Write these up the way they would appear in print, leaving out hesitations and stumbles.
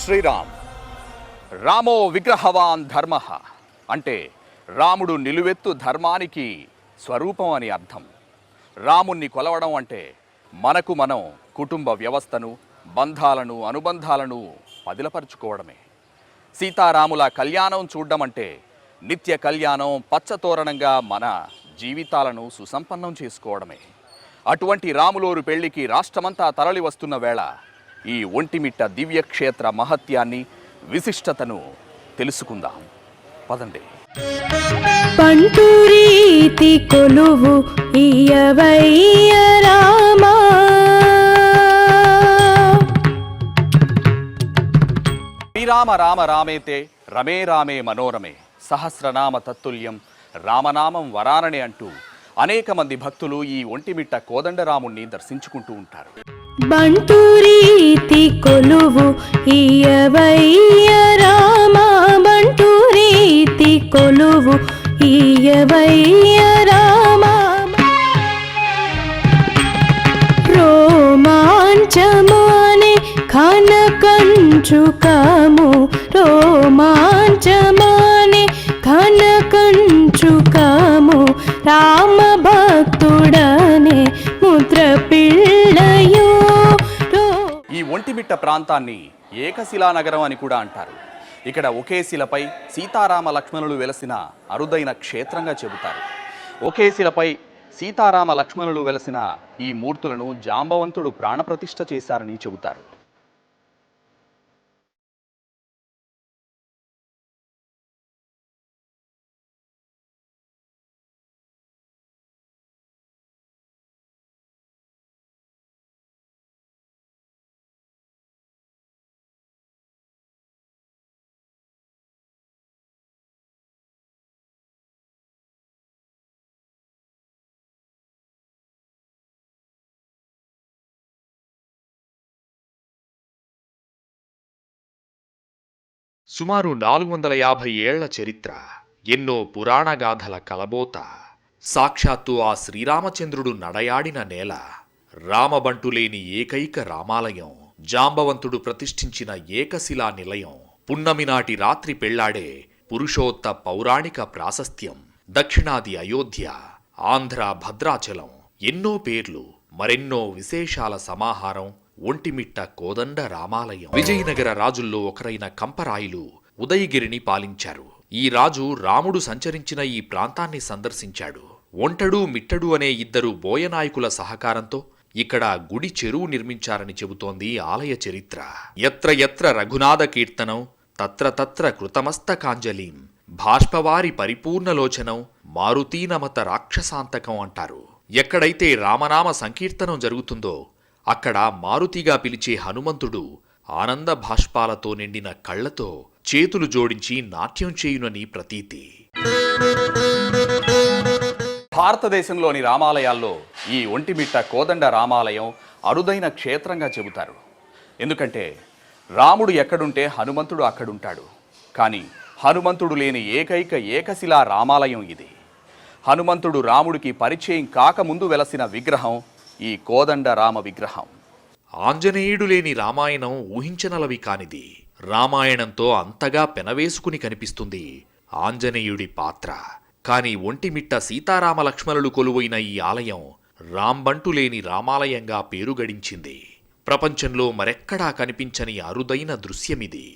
శ్రీరామ్. రామో విగ్రహవాన్ ధర్మ అంటే రాముడు నిలువెత్తు ధర్మానికి స్వరూపం అని అర్థం. రాముణ్ణి కొలవడం అంటే మనకు మనం కుటుంబ వ్యవస్థను, బంధాలను, అనుబంధాలను పదిలపరుచుకోవడమే. సీతారాముల కళ్యాణం చూడడం అంటే నిత్య కళ్యాణం, పచ్చతోరణంగా మన జీవితాలను సుసంపన్నం చేసుకోవడమే. అటువంటి రాములోరు పెళ్లికి రాష్ట్రమంతా తరలి వస్తున్న వేళ ఈ ఒంటిమిట్ట దివ్యక్షేత్ర మహత్యాన్ని, విశిష్టతను తెలుసుకుందాం. పదండి. పంటూరీతి కొలువు ఇయవయ్య రామా, శ్రీరామ రామ రామేతే రమే రామే మనోరమే సహస్రనామ తత్తుల్యం రామనామం వరాననే అంటూ అనేక మంది భక్తులు ఈ ఒంటిమిట్ట కోదండరాముణ్ణి దర్శించుకుంటూ ఉంటారు. బంటూరీతి కొలువు ఇయవయ్య రామా, బంటూరీతి కొలువు ఇయవయ్య రామా, రోమాంచమానే కనకంచుకము, రోమాంచమానే కనకంచుకము, రామ భక్తుడనే ముద్ర పిల్లయో. ఈ ఒంటిమిట్ట ప్రాంతాన్ని ఏకశిలా నగరం అని కూడా అంటారు. ఇక్కడ ఒకే శిలపై సీతారామ లక్ష్మణులు వెలసిన అరుదైన క్షేత్రంగా చెబుతారు. ఒకే శిలపై సీతారామ లక్ష్మణులు వెలసిన ఈ మూర్తులను జాంబవంతుడు ప్రాణప్రతిష్ఠ చేశారని చెబుతారు. సుమారు 450 ఏళ్ల చరిత్ర, ఎన్నో పురాణగాథల కలబోత. సాక్షాత్తు ఆ శ్రీరామచంద్రుడు నడయాడిన నేల, రామబంటులేని ఏకైక రామాలయం, జాంబవంతుడు ప్రతిష్ఠించిన ఏకశిలా నిలయం, పున్నమినాటి రాత్రి పెళ్లాడే పురుషోత్త పౌరాణిక ప్రాశస్త్యం, దక్షిణాది అయోధ్య, ఆంధ్ర భద్రాచలం, ఎన్నో పేర్లు, మరెన్నో విశేషాల సమాహారం ఒంటిమిట్ట కోదండ రామాలయం. విజయనగర రాజుల్లో ఒకరైన కంపరాయులు ఉదయగిరిని పాలించారు. ఈ రాజు రాముడు సంచరించిన ఈ ప్రాంతాన్ని సందర్శించాడు. ఒంటడు మిట్టడు అనే ఇద్దరు బోయనాయకుల సహకారంతో ఇక్కడ గుడి చెరువు నిర్మించారని చెబుతోంది ఆలయ చరిత్ర. ఎత్ర ఎత్ర రఘునాథ కీర్తనం తత్ర తత్ర కృతమస్తకాంజలిం బాష్పవారి పరిపూర్ణలోచనం మారుతీనమత రాక్షసాంతకం అంటారు. ఎక్కడైతే రామనామ సంకీర్తనం జరుగుతుందో అక్కడ మారుతిగా పిలిచే హనుమంతుడు ఆనంద భాష్పాలతో నిండిన కళ్లతో చేతులు జోడించి నాట్యం చేయునని ప్రతీతి. భారతదేశంలోని రామాలయాల్లో ఈ ఒంటిమిట్ట కోదండ రామాలయం అరుదైన క్షేత్రంగా చెబుతారు. ఎందుకంటే రాముడు ఎక్కడుంటే హనుమంతుడు అక్కడుంటాడు. కానీ హనుమంతుడు లేని ఏకైక ఏకశిలా రామాలయం ఇది. హనుమంతుడు రాముడికి పరిచయం కాకముందు వెలసిన విగ్రహం ఈ కోదండ రామ విగ్రహం. ఆంజనేయుడు లేని రామాయణం ఊహించనలవి కానిది. రామాయణంతో అంతగా పెనవేసుకుని కనిపిస్తుంది ఆంజనేయుడి పాత్ర. కాని ఒంటిమిట్ట సీతారామ లక్ష్మణులు కొలువైన ఈ ఆలయం రాంబంటు లేని రామాలయంగా పేరు గడించింది. ప్రపంచంలో మరెక్కడా కనిపించని అరుదైన దృశ్యమిది.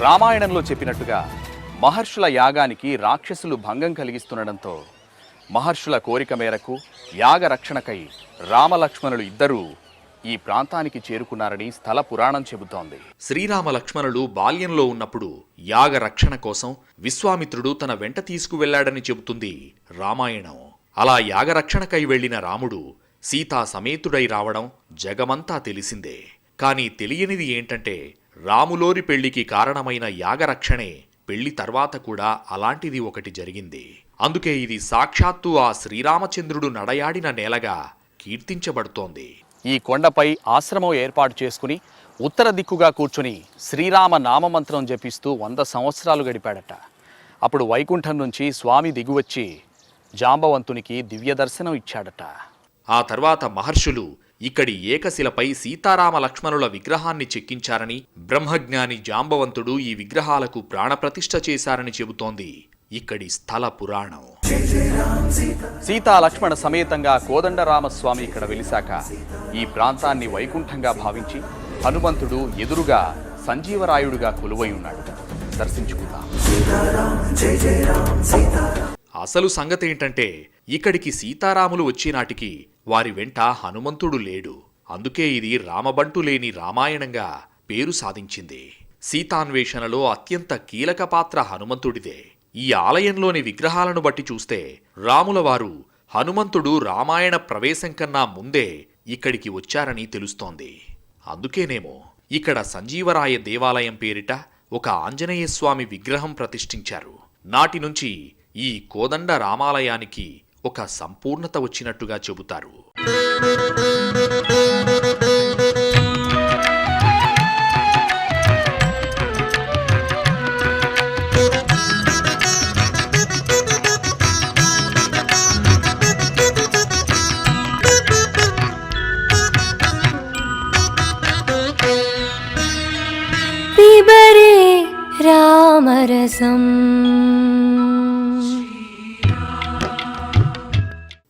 రామాయణంలో చెప్పినట్టుగా మహర్షుల యాగానికి రాక్షసులు భంగం కలిగిస్తుండడంతో మహర్షుల కోరిక మేరకు యాగ రక్షణకై రామలక్ష్మణులు ఇద్దరూ ఈ ప్రాంతానికి చేరుకున్నారని స్థల పురాణం చెబుతోంది. శ్రీరామ లక్ష్మణులు బాల్యంలో ఉన్నప్పుడు యాగ రక్షణ కోసం విశ్వామిత్రుడు తన వెంట తీసుకువెళ్లాడని చెబుతుంది రామాయణం. అలా యాగరక్షణకై వెళ్లిన రాముడు సీతా సమేతుడై రావడం జగమంతా తెలిసిందే. కాని తెలియనిది ఏంటంటే రాములోరి పెళ్లికి కారణమైన యాగరక్షణే పెళ్లి తర్వాత కూడా అలాంటిది ఒకటి జరిగింది. అందుకే ఇది సాక్షాత్తు ఆ శ్రీరామచంద్రుడు నడయాడిన నేలగా కీర్తించబడుతోంది. ఈ కొండపై ఆశ్రమం ఏర్పాటు చేసుకుని ఉత్తర దిక్కుగా కూర్చుని శ్రీరామ నామమంత్రం జపిస్తూ 100 సంవత్సరాలు గడిపాడట. అప్పుడు వైకుంఠం నుంచి స్వామి దిగువచ్చి జాంబవంతునికి దివ్య దర్శనం ఇచ్చాడట. ఆ తర్వాత మహర్షులు ఇక్కడి ఏకశిలపై సీతారామ లక్ష్మణుల విగ్రహాన్ని చెక్కించారని, బ్రహ్మజ్ఞాని జాంబవంతుడు ఈ విగ్రహాలకు ప్రాణప్రతిష్ఠ చేశారని చెబుతోంది ఇక్కడి స్థల పురాణం. సీతా లక్ష్మణ సమేతంగా కోదండరామస్వామి ఇక్కడ వెలిశాక ఈ ప్రాంతాన్ని వైకుంఠంగా భావించి హనుమంతుడు ఎదురుగా సంజీవరాయుడుగా కొలువై ఉన్నాడు. దర్శించుకుందాం. అసలు సంగతేంటంటే ఇక్కడికి సీతారాములు వచ్చేనాటికి వారి వెంట హనుమంతుడు లేడు. అందుకే ఇది రామబంటు లేని రామాయణంగా పేరు సాధించింది. సీతాన్వేషణలో అత్యంత కీలక పాత్ర హనుమంతుడిదే. ఈ ఆలయంలోని విగ్రహాలను బట్టి చూస్తే రాముల వారు హనుమంతుడు రామాయణ ప్రవేశం కన్నా ముందే ఇక్కడికి వచ్చారని తెలుస్తోంది. అందుకేనేమో ఇక్కడ సంజీవరాయ దేవాలయం పేరిట ఒక ఆంజనేయస్వామి విగ్రహం ప్రతిష్ఠించారు. నాటి నుంచి ఈ కోదండ రామాలయానికి ఒక సంపూర్ణత వచ్చినట్టుగా చెబుతారు. పిబరే రామరసం.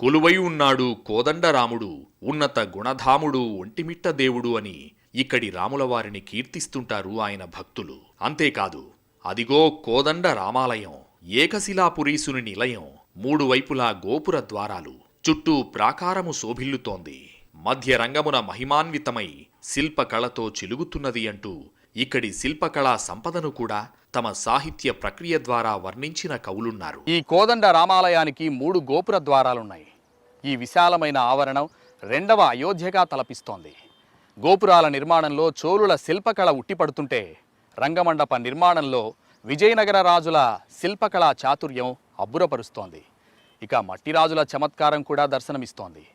కొలువై ఉన్నాడు కోదండరాముడు, ఉన్నత గుణధాముడు, ఒంటిమిట్ట దేవుడు అని ఇక్కడి రాములవారిని కీర్తిస్తుంటారు ఆయన భక్తులు. అంతేకాదు, అదిగో కోదండ రామాలయం, ఏకశిలాపురీసుని నిలయం, 3 వైపులా గోపుర ద్వారాలు, చుట్టూ ప్రాకారము శోభిల్లుతోంది, మధ్య రంగమున మహిమాన్వితమై శిల్పకళతో చిలుగుతున్నది అంటూ ఇక్కడి శిల్పకళా సంపదను కూడా తమ సాహిత్య ప్రక్రియ ద్వారా వర్ణించిన కవులున్నారు. ఈ కోదండ రామాలయానికి 3 గోపుర ద్వారాలున్నాయి. ఈ విశాలమైన ఆవరణం 2వ అయోధ్యగా తలపిస్తోంది. గోపురాల నిర్మాణంలో చోళుల శిల్పకళ ఉట్టిపడుతుంటే రంగమండప నిర్మాణంలో విజయనగర రాజుల శిల్పకళా చాతుర్యం అబ్బురపరుస్తోంది. ఇక మట్టి రాజుల చమత్కారం కూడా దర్శనమిస్తోంది.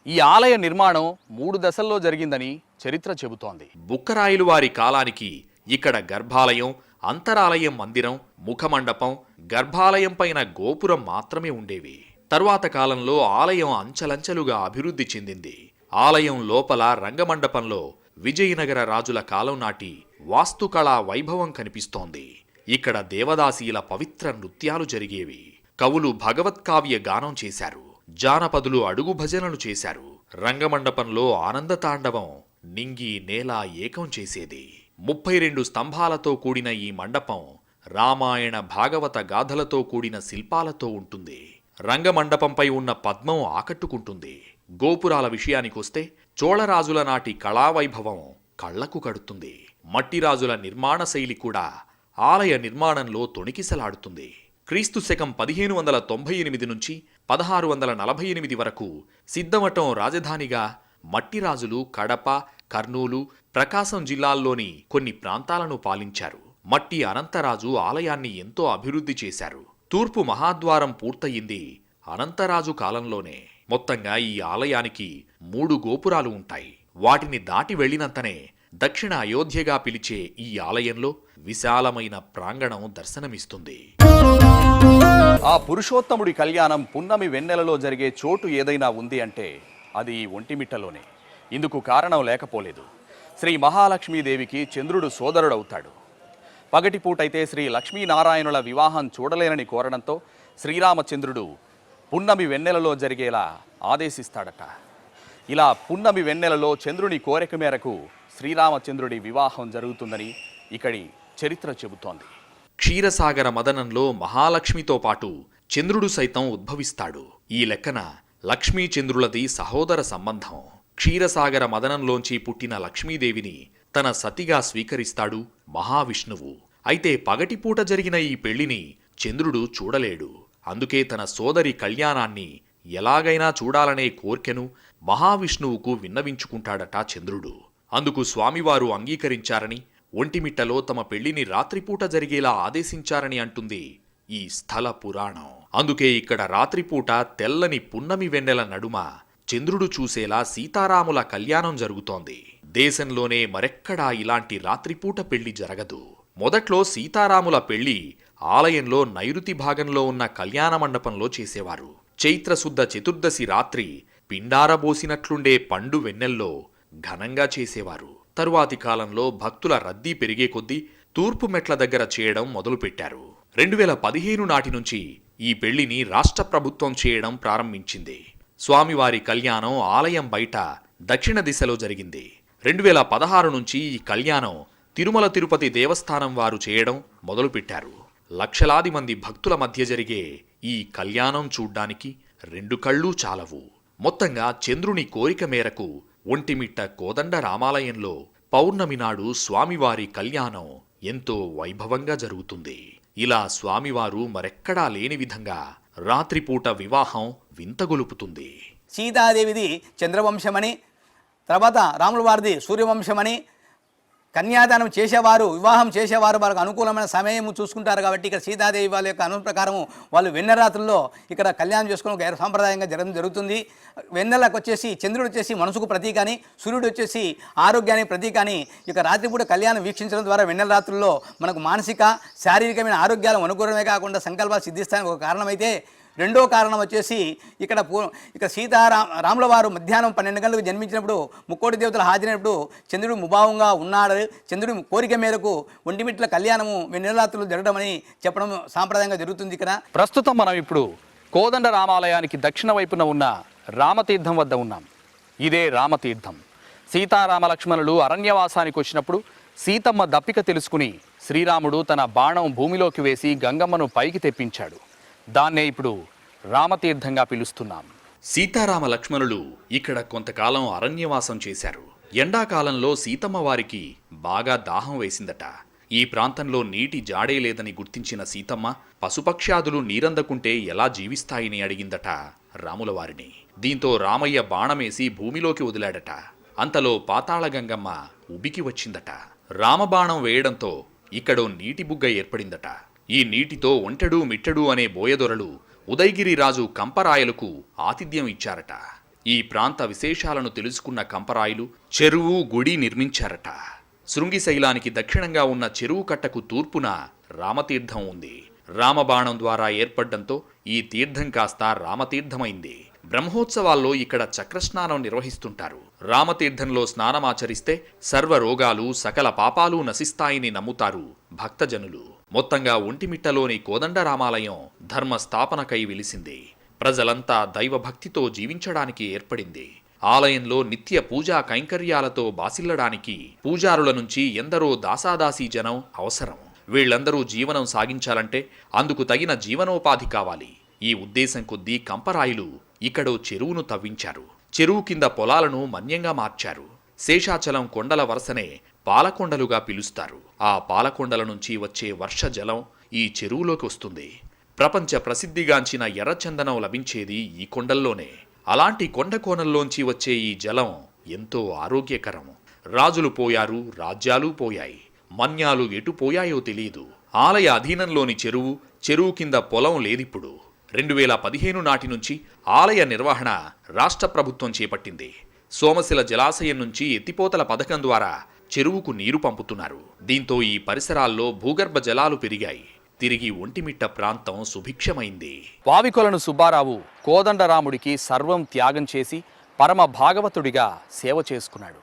ఈ ఆలయ నిర్మాణం 3 దశల్లో జరిగిందని చరిత్ర చెబుతోంది. బుక్కరాయలు వారి కాలానికి ఇక్కడ గర్భాలయం, అంతరాలయం మందిరం, ముఖమండపం, గర్భాలయం పైన గోపురం మాత్రమే ఉండేవి. తరువాత కాలంలో ఆలయం అంచెలంచెలుగా అభివృద్ధి చెందింది. ఆలయం లోపల రంగమండపంలో విజయనగర రాజుల కాలం నాటి వాస్తుకళా వైభవం కనిపిస్తోంది. ఇక్కడ దేవదాసీల పవిత్ర నృత్యాలు జరిగేవి. కవులు భగవత్కావ్య గానం చేశారు. జానపదులు అడుగు భజనలు చేశారు. రంగమండపంలో ఆనందతాండవం నింగి నేల ఏకం చేసేది. 32 స్తంభాలతో కూడిన ఈ మండపం రామాయణ భాగవత గాథలతో కూడిన శిల్పాలతో ఉంటుంది. రంగమండపంపై ఉన్న పద్మం ఆకట్టుకుంటుంది. గోపురాల విషయానికొస్తే చోళరాజుల నాటి కళావైభవం కళ్లకు కడుతుంది. మట్టిరాజుల నిర్మాణ శైలి కూడా ఆలయ నిర్మాణంలో తొణికిసలాడుతుంది. క్రీస్తు శకం 1598 నుంచి 1648 వరకు సిద్ధవటం రాజధానిగా మట్టిరాజులు కడప, కర్నూలు, ప్రకాశం జిల్లాల్లోని కొన్ని ప్రాంతాలను పాలించారు. మట్టి అనంతరాజు ఆలయాన్ని ఎంతో అభివృద్ధి చేశారు. తూర్పు మహాద్వారం పూర్తయింది అనంతరాజు కాలంలోనే. మొత్తంగా ఈ ఆలయానికి 3 గోపురాలు ఉంటాయి. వాటిని దాటి వెళ్లినంతనే దక్షిణ అయోధ్యగా పిలిచే ఈ ఆలయంలో విశాలమైన ప్రాంగణం దర్శనమిస్తుంది. ఆ పురుషోత్తముడి కళ్యాణం పున్నమి వెన్నెలలో జరిగే చోటు ఏదైనా ఉంది అంటే అది ఈ ఒంటిమిట్టలోనే. ఇందుకు కారణం లేకపోలేదు. శ్రీ మహాలక్ష్మీదేవికి చంద్రుడు సోదరుడవుతాడు. పగటిపూటైతే శ్రీ లక్ష్మీనారాయణుల వివాహం చూడలేనని కోరడంతో శ్రీరామచంద్రుడు పున్నమి వెన్నెలలో జరిగేలా ఆదేశిస్తాడట. ఇలా పున్నమి వెన్నెలలో చంద్రుని కోరిక మేరకు శ్రీరామచంద్రుడి వివాహం జరుగుతుందని ఇక్కడి చరిత్ర చెబుతోంది. క్షీరసాగర మదనంలో మహాలక్ష్మితో పాటు చంద్రుడు సైతం ఉద్భవిస్తాడు. ఈ లెక్కన లక్ష్మీచంద్రులది సహోదర సంబంధం. క్షీరసాగర మదనంలోంచి పుట్టిన లక్ష్మీదేవిని తన సతిగా స్వీకరిస్తాడు మహావిష్ణువు. అయితే పగటిపూట జరిగిన ఈ పెళ్లిని చంద్రుడు చూడలేడు. అందుకే తన సోదరి కళ్యాణాన్ని ఎలాగైనా చూడాలనే కోర్కెను మహావిష్ణువుకు విన్నవించుకుంటాడట చంద్రుడు. అందుకు స్వామివారు అంగీకరించారని, ఒంటిమిట్టలో తమ పెళ్లిని రాత్రిపూట జరిగేలా ఆదేశించారని అంటుంది ఈ స్థల పురాణం. అందుకే ఇక్కడ రాత్రిపూట తెల్లని పున్నమి వెన్నెల నడుమ చంద్రుడు చూసేలా సీతారాముల కళ్యాణం జరుగుతోంది. దేశంలోనే మరెక్కడా ఇలాంటి రాత్రిపూట పెళ్లి జరగదు. మొదట్లో సీతారాముల పెళ్లి ఆలయంలో నైరుతి భాగంలో ఉన్న కళ్యాణ మండపంలో చేసేవారు. చైత్రశుద్ధ చతుర్దశి రాత్రి పిండారబోసినట్లుండే పండు వెన్నెల్లో ఘనంగా చేసేవారు. తరువాతి కాలంలో భక్తుల రద్దీ పెరిగే కొద్దీ తూర్పు మెట్ల దగ్గర చేయడం మొదలుపెట్టారు. 2015 నాటి నుంచి ఈ పెళ్లిని రాష్ట్ర ప్రభుత్వం చేయడం ప్రారంభించింది. స్వామివారి కళ్యాణం ఆలయం బయట దక్షిణ దిశలో జరిగింది. 2016 నుంచి ఈ కళ్యాణం తిరుమల తిరుపతి దేవస్థానం వారు చేయడం మొదలుపెట్టారు. లక్షలాది మంది భక్తుల మధ్య జరిగే ఈ కళ్యాణం చూడ్డానికి 2 కళ్ళూ చాలవు. మొత్తంగా చంద్రుని కోరిక మేరకు ఒంటిమిట్ట కోదండ రామాలయంలో పౌర్ణమి నాడు స్వామివారి కళ్యాణం ఎంతో వైభవంగా జరుగుతుంది. ఇలా స్వామివారు మరెక్కడా లేని విధంగా రాత్రిపూట వివాహం వింతగొలుపుతుంది. సీతాదేవిది చంద్రవంశమని, తర్వాత రాముల వారిది సూర్యవంశమని, కన్యాదానం చేసేవారు, వివాహం చేసేవారు వారికి అనుకూలమైన సమయం చూసుకుంటారు. కాబట్టి ఇక్కడ సీతాదేవి వాళ్ళ యొక్క అను ప్రకారం వాళ్ళు వెన్నెరాత్రుల్లో ఇక్కడ కళ్యాణం చేసుకుని గైర సాంప్రదాయంగా జరగడం జరుగుతుంది. వెన్నెలకు వచ్చేసి చంద్రుడు వచ్చేసి మనసుకు ప్రతీక అని, సూర్యుడు వచ్చేసి ఆరోగ్యానికి ప్రతీక అని, ఇక రాత్రిపూట కళ్యాణం వీక్షించడం ద్వారా వెన్నెల రాత్రుల్లో మనకు మానసిక శారీరకమైన ఆరోగ్యాలు అనుకూలమే కాకుండా సంకల్పాలు సిద్ధిస్తానికి ఒక కారణమైతే, రెండో కారణం వచ్చేసి ఇక్కడ రాముల వారు మధ్యాహ్నం 12 గంటలకు జన్మించినప్పుడు ముక్కోటి దేవతలు హాజరైనప్పుడు చంద్రుడు ముభావంగా ఉన్నాడు. చంద్రుడి కోరిక మేరకు ఒంటిమిట్ల కళ్యాణము వెన్నెలరాత్రులు జరగడమని చెప్పడం సాంప్రదాయంగా జరుగుతుంది. ఇక్కడ ప్రస్తుతం మనం ఇప్పుడు కోదండ రామాలయానికి దక్షిణ వైపున ఉన్న రామతీర్థం వద్ద ఉన్నాం. ఇదే రామతీర్థం. సీతారామ లక్ష్మణులు అరణ్యవాసానికి వచ్చినప్పుడు సీతమ్మ దప్పిక తెలుసుకుని శ్రీరాముడు తన బాణం భూమిలోకి వేసి గంగమ్మను పైకి తెప్పించాడు. దాన్నే ఇప్పుడు రామతీర్థంగా పిలుస్తున్నాం. సీతారామ లక్ష్మణులు ఇక్కడ కొంతకాలం అరణ్యవాసం చేశారు. ఎండాకాలంలో సీతమ్మ వారికి బాగా దాహం వేసిందట. ఈ ప్రాంతంలో నీటి జాడే లేదని గుర్తించిన సీతమ్మ పశుపక్ష్యాదులు నీరందకుంటే ఎలా జీవిస్తాయని అడిగిందట రాముల వారిని. దీంతో రామయ్య బాణమేసి భూమిలోకి వదిలాడట. అంతలో పాతాళ గంగమ్మ ఉబికి వచ్చిందట. రామబాణం వేయడంతో ఇక్కడో నీటి బుగ్గ ఏర్పడిందట. ఈ నీటితో ఒంటెడు మిట్టెడు అనే బోయదొరలు ఉదయగిరి రాజు కంపరాయలకు ఆతిథ్యం ఇచ్చారట. ఈ ప్రాంత విశేషాలను తెలుసుకున్న కంపరాయలు చెరువు, గుడి నిర్మించారట. శృంగిశైలానికి దక్షిణంగా ఉన్న చెరువు కట్టకు తూర్పున రామతీర్థం ఉంది. రామబాణం ద్వారా ఏర్పడ్డంతో ఈ తీర్థం కాస్త రామతీర్థమైంది. బ్రహ్మోత్సవాల్లో ఇక్కడ చక్రస్నానం నిర్వహిస్తుంటారు. రామతీర్థంలో స్నానమాచరిస్తే సర్వరోగాలు, సకల పాపాలు నశిస్తాయని నమ్ముతారు భక్తజనులు. మొత్తంగా ఒంటిమిట్టలోని కోదండ రామాలయం ధర్మస్థాపనకై వెలిసింది. ప్రజలంతా దైవభక్తితో జీవించడానికి ఏర్పడింది. ఆలయంలో నిత్య పూజా కైంకర్యాలతో బాసిల్లడానికి పూజారుల నుంచి ఎందరో దాసాదాసీ జనం అవసరం. వీళ్లందరూ జీవనం సాగించాలంటే అందుకు తగిన జీవనోపాధి కావాలి. ఈ ఉద్దేశం కొద్దీ కంపరాయులు ఇక్కడో చెరువును తవ్వించారు. చెరువు కింద పొలాలను మన్యంగా మార్చారు. శేషాచలం కొండల వరసనే పాలకొండలుగా పిలుస్తారు. ఆ పాలకొండల నుంచి వచ్చే వర్ష జలం ఈ చెరువులోకి వస్తుంది. ప్రపంచ ప్రసిద్ధిగాంచిన ఎర్రచందనం లభించేది ఈ కొండల్లోనే. అలాంటి కొండ కోణంలోంచి వచ్చే ఈ జలం ఎంతో ఆరోగ్యకరం. రాజులు పోయారు, రాజ్యాలు పోయాయి, మన్యాలు ఎటు పోయాయో తెలియదు. ఆలయ అధీనంలోని చెరువు కింద పొలం లేదిప్పుడు. 2015 నాటి నుంచి ఆలయ నిర్వహణ రాష్ట్ర ప్రభుత్వం చేపట్టింది. సోమశిల జలాశయం నుంచి ఎత్తిపోతల పథకం ద్వారా చెరువుకు నీరు పంపుతున్నారు. దీంతో ఈ పరిసరాల్లో భూగర్భ జలాలు పెరిగాయి. తిరిగి ఒంటిమిట్ట ప్రాంతం సుభిక్షమైంది. వావికొలను సుబ్బారావు కోదండరాముడికి సర్వం త్యాగం చేసి పరమ భాగవతుడిగా సేవ చేసుకున్నాడు.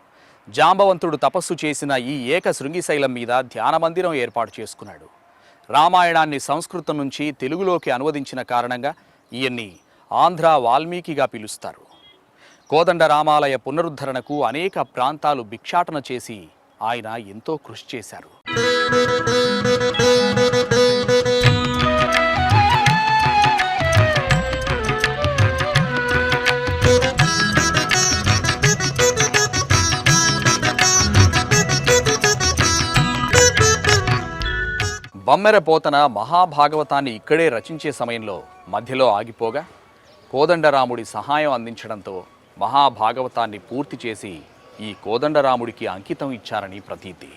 జాంబవంతుడు తపస్సు చేసిన ఈ ఏక శృంగిశైలం మీద ధ్యానమందిరం ఏర్పాటు చేసుకున్నాడు. రామాయణాన్ని సంస్కృతం నుంచి తెలుగులోకి అనువదించిన కారణంగా ఈయన్ని ఆంధ్ర వాల్మీకిగా పిలుస్తారు. కోదండ రామాలయ పునరుద్ధరణకు అనేక ప్రాంతాలు భిక్షాటన చేసి ఆయన ఎంతో కృషి చేశారు. బమ్మెర పోతన మహాభాగవతాన్ని ఇక్కడే రచించే సమయంలో మధ్యలో ఆగిపోగా కోదండరాముడి సహాయం అందించడంతో మహాభాగవతాన్ని పూర్తి చేసి ఈ కోదండరాముడికి అంకితం ఇచ్చారని ప్రతీతి.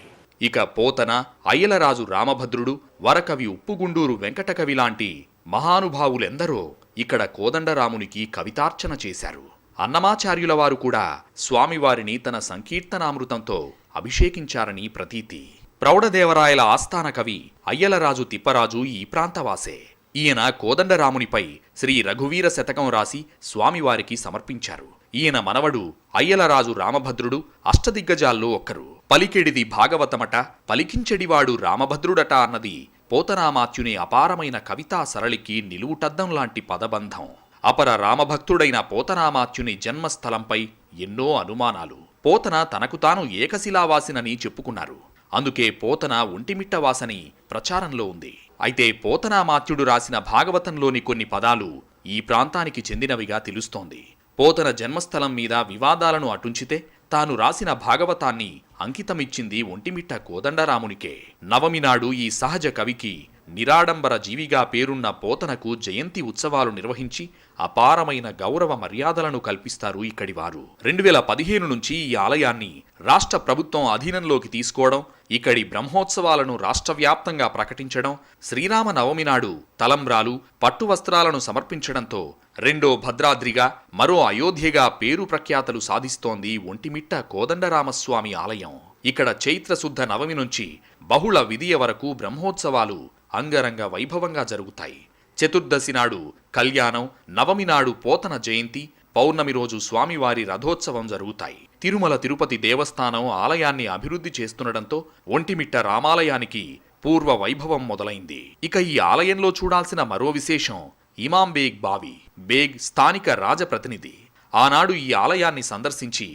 ఇక పోతన, అయ్యలరాజు రామభద్రుడు, వరకవి ఉప్పుగుండూరు వెంకటకవి లాంటి మహానుభావులెందరో ఇక్కడ కోదండరామునికి కవితార్చన చేశారు. అన్నమాచార్యుల వారు కూడా స్వామివారిని తన సంకీర్తనామృతంతో అభిషేకించారని ప్రతీతి. ప్రౌఢదేవరాయల ఆస్థాన కవి అయ్యలరాజు తిప్పరాజు ఈ ప్రాంతవాసే. ఈయన కోదండరామునిపై శ్రీ రఘువీర శతకం రాసి స్వామివారికి సమర్పించారు. ఈయన మనవడు అయ్యలరాజు రామభద్రుడు అష్టదిగ్గజాల్లో ఒక్కరు. పలికెడిది భాగవతమట, పలికించెడివాడు రామభద్రుడట అన్నది పోతనామాత్యుని అపారమైన కవితా సరళికి నిలువుటద్దం లాంటి పదబంధం. అపర రామభక్తుడైన పోతనామాత్యుని జన్మస్థలంపై ఎన్నో అనుమానాలు. పోతన తనకు తాను ఏకశిలావాసినని చెప్పుకున్నారు. అందుకే పోతన ఒంటిమిట్టవాసని ప్రచారంలో ఉంది. అయితే పోతనామాత్యుడు రాసిన భాగవతంలోని కొన్ని పదాలు ఈ ప్రాంతానికి చెందినవిగా తెలుస్తోంది. పోతన జన్మస్థలం మీద వివాదాలను అటుంచితే తాను రాసిన భాగవతాన్ని అంకితమిచ్చింది ఒంటిమిట్ట కోదండరామునికే. నవమి నాడు ఈ సహజ కవికి నిరాడంబర జీవిగా పేరున్న పోతనకు జయంతి ఉత్సవాలు నిర్వహించి అపారమైన గౌరవ మర్యాదలను కల్పిస్తారు ఇక్కడి వారు. 2015 నుంచి ఈ ఆలయాన్ని రాష్ట్ర ప్రభుత్వం అధీనంలోకి తీసుకోవడం, ఇక్కడి బ్రహ్మోత్సవాలను రాష్ట్ర వ్యాప్తంగా ప్రకటించడం, శ్రీరామ నవమి నాడు తలంబ్రాలు, పట్టు వస్త్రాలను సమర్పించడంతో రెండో భద్రాద్రిగా, మరో అయోధ్యగా పేరు ప్రఖ్యాతలు సాధిస్తోంది ఒంటిమిట్ట కోదండరామస్వామి ఆలయం. ఇక్కడ చైత్రశుద్ధ నవమి నుంచి బహుళ విధియ వరకు బ్రహ్మోత్సవాలు అంగరంగ వైభవంగా జరుగుతాయి. చతుర్దశి నాడు కళ్యాణం, నవమి నాడు పోతన జయంతి, పౌర్ణమి రోజు స్వామివారి రథోత్సవం జరుగుతాయి. తిరుమల తిరుపతి దేవస్థానం ఆలయాన్ని అభివృద్ధి చేస్తుండటంతో ఒంటిమిట్ట రామాలయానికి పూర్వ వైభవం మొదలైంది. ఇక ఈ ఆలయంలో చూడాల్సిన మరో విశేషం ఇమాం బేగ్ బావి. బేగ్ స్థానిక రాజప్రతినిధి. ఆనాడు ఈ ఆలయాన్ని సందర్శించి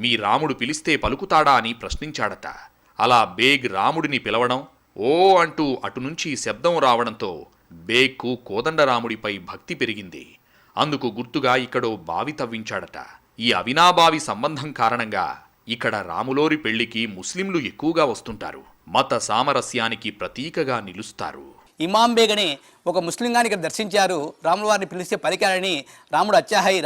మీ రాముడు పిలిస్తే పలుకుతాడా అని ప్రశ్నించాడట. అలా బేగ్ రాముడిని పిలవడం, ఓ అంటూ అటునుంచి శబ్దం రావడంతో బేగ్కు కోదండరాముడిపై భక్తి పెరిగింది. అందుకు గుర్తుగా ఇక్కడో బావి తవ్వించాడట. ఈ అవినాబావి సంబంధం కారణంగా ఇక్కడ రాములోరి పెళ్లికి ముస్లింలు ఎక్కువగా వస్తుంటారు. మత సామరస్యానికి ప్రతీకగా నిలుస్తారు. ఇమాం బేగ్ అనే ఒక ముస్లింగాని ఇక్కడ దర్శించారు. రాముల వారిని పిలిస్తే పలికారని రాముడు అచ్చాహాయి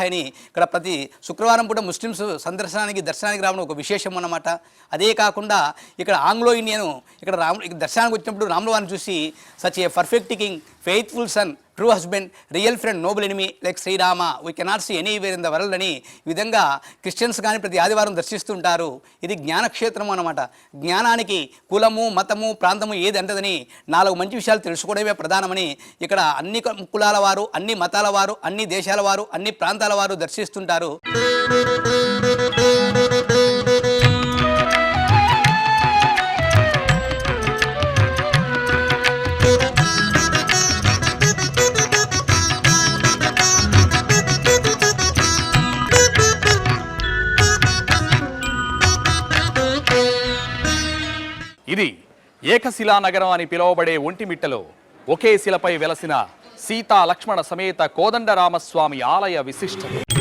అని ఇక్కడ ప్రతి శుక్రవారం పూట ముస్లిమ్స్ దర్శనానికి రావడం ఒక విశేషం అన్నమాట. అదే కాకుండా ఇక్కడ ఆంగ్లో ఇండియన్ ఇక్కడ దర్శనానికి వచ్చినప్పుడు రాముల వారిని చూసి such a perfect king, faithful son, true husband, real friend, noble enemy like Srirama, we cannot see anywhere in the world అని ఈ విధంగా క్రిస్టియన్స్ కానీ ప్రతి ఆదివారం దర్శిస్తుంటారు. ఇది జ్ఞానక్షేత్రం అన్నమాట. జ్ఞానానికి కులము, మతము, ప్రాంతము ఏది అంటదని 4 మంచి విషయాలు తెలుసుకోవడమే ప్రధానమని ఇక్కడ అన్ని కులాల వారు, అన్ని మతాల వారు, అన్ని దేశాల వారు, అన్ని ప్రాంతాల వారు దర్శిస్తుంటారు. ఇది ఏకశిలా నగరం అని పిలువబడే ఒంటిమిట్టలో ఒకే శిలపై వెలసిన సీతా లక్ష్మణ సమేత కోదండరామస్వామి ఆలయ విశిష్టత.